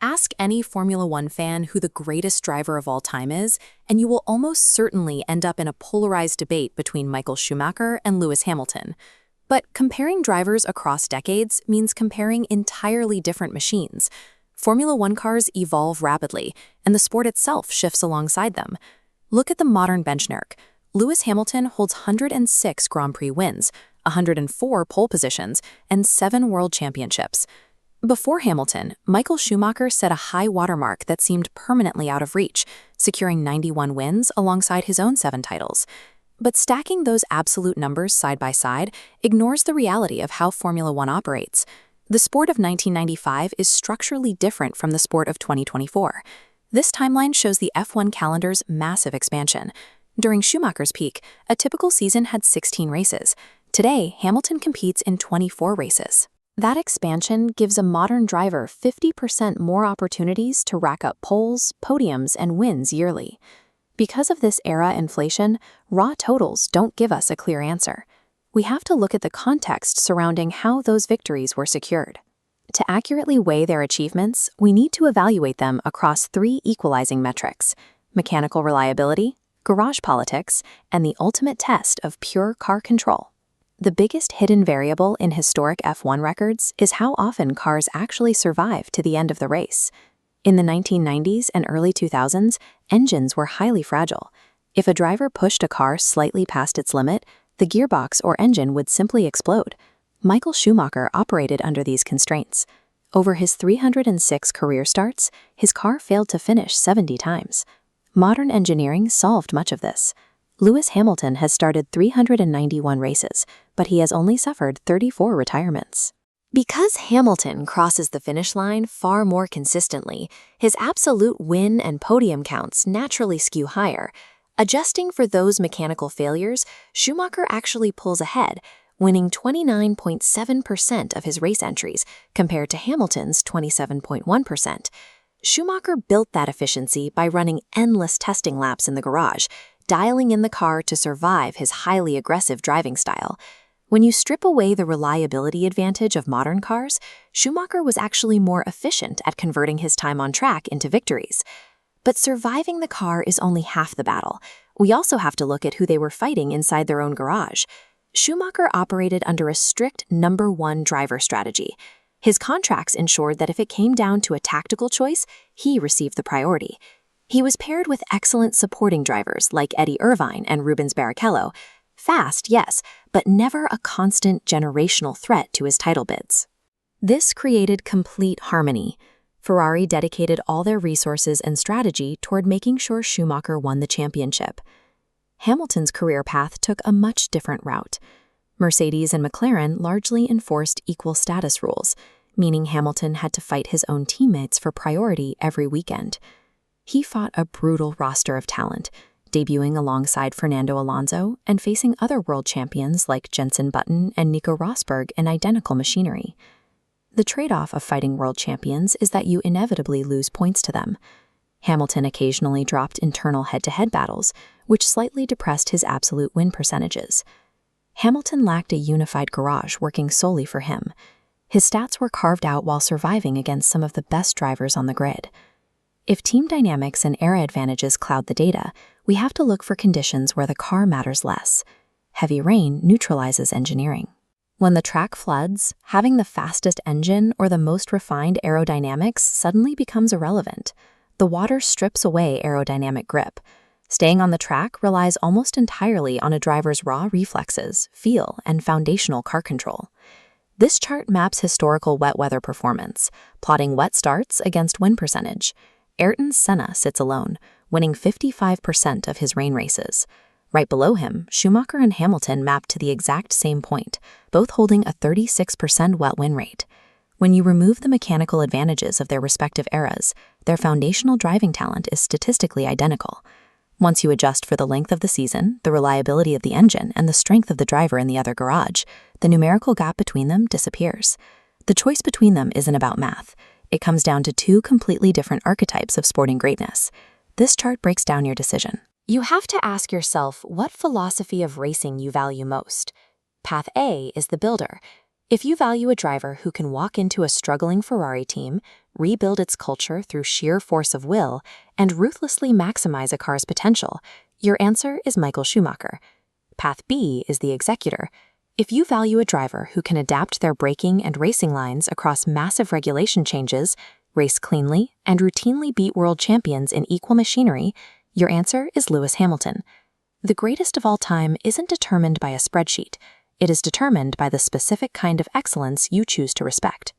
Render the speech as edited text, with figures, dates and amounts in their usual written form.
Ask any Formula One fan who the greatest driver of all time is, and you will almost certainly end up in a polarized debate between Michael Schumacher and Lewis Hamilton. But comparing drivers across decades means comparing entirely different machines. Formula One cars evolve rapidly, and the sport itself shifts alongside them. Look at the modern benchmark. Lewis Hamilton holds 106 Grand Prix wins, 104 pole positions, and 7 world championships. Before Hamilton, Michael Schumacher set a high watermark that seemed permanently out of reach, securing 91 wins alongside his own 7 titles. But stacking those absolute numbers side by side ignores the reality of how Formula One operates. The sport of 1995 is structurally different from the sport of 2024. This timeline shows the F1 calendar's massive expansion. During Schumacher's peak, a typical season had 16 races. Today, Hamilton competes in 24 races. That expansion gives a modern driver 50% more opportunities to rack up poles, podiums, and wins yearly. Because of this era inflation, raw totals don't give us a clear answer. We have to look at the context surrounding how those victories were secured. To accurately weigh their achievements, we need to evaluate them across 3 equalizing metrics: mechanical reliability, garage politics, and the ultimate test of pure car control. The biggest hidden variable in historic F1 records is how often cars actually survive to the end of the race. In the 1990s and early 2000s, engines were highly fragile. If a driver pushed a car slightly past its limit, the gearbox or engine would simply explode. Michael Schumacher operated under these constraints. Over his 306 career starts, his car failed to finish 70 times. Modern engineering solved much of this. Lewis Hamilton has started 391 races, but he has only suffered 34 retirements. Because Hamilton crosses the finish line far more consistently, his absolute win and podium counts naturally skew higher. Adjusting for those mechanical failures, Schumacher actually pulls ahead, winning 29.7% of his race entries compared to Hamilton's 27.1%. Schumacher built that efficiency by running endless testing laps in the garage, dialing in the car to survive his highly aggressive driving style. When you strip away the reliability advantage of modern cars, Schumacher was actually more efficient at converting his time on track into victories. But surviving the car is only half the battle. We also have to look at who they were fighting inside their own garage. Schumacher operated under a strict number 1 driver strategy. His contracts ensured that if it came down to a tactical choice, he received the priority. He was paired with excellent supporting drivers like Eddie Irvine and Rubens Barrichello. Fast, yes, but never a constant generational threat to his title bids. This created complete harmony. Ferrari dedicated all their resources and strategy toward making sure Schumacher won the championship. Hamilton's career path took a much different route. Mercedes and McLaren largely enforced equal status rules, meaning Hamilton had to fight his own teammates for priority every weekend. He fought a brutal roster of talent, debuting alongside Fernando Alonso and facing other world champions like Jenson Button and Nico Rosberg in identical machinery. The trade-off of fighting world champions is that you inevitably lose points to them. Hamilton occasionally dropped internal head-to-head battles, which slightly depressed his absolute win percentages. Hamilton lacked a unified garage working solely for him. His stats were carved out while surviving against some of the best drivers on the grid. If team dynamics and era advantages cloud the data, we have to look for conditions where the car matters less. Heavy rain neutralizes engineering. When the track floods, having the fastest engine or the most refined aerodynamics suddenly becomes irrelevant. The water strips away aerodynamic grip. Staying on the track relies almost entirely on a driver's raw reflexes, feel, and foundational car control. This chart maps historical wet weather performance, plotting wet starts against win percentage. Ayrton Senna sits alone, winning 55% of his rain races. Right below him, Schumacher and Hamilton map to the exact same point, both holding a 36% wet win rate. When you remove the mechanical advantages of their respective eras, their foundational driving talent is statistically identical. Once you adjust for the length of the season, the reliability of the engine, and the strength of the driver in the other garage, the numerical gap between them disappears. The choice between them isn't about math. It comes down to 2 completely different archetypes of sporting greatness. This chart breaks down your decision. You have to ask yourself what philosophy of racing you value most. Path A is the builder. If you value a driver who can walk into a struggling Ferrari team, rebuild its culture through sheer force of will, and ruthlessly maximize a car's potential? Your answer is Michael Schumacher. Path B is the executor. If you value a driver who can adapt their braking and racing lines across massive regulation changes, race cleanly, and routinely beat world champions in equal machinery, your answer is Lewis Hamilton. The greatest of all time isn't determined by a spreadsheet. It is determined by the specific kind of excellence you choose to respect.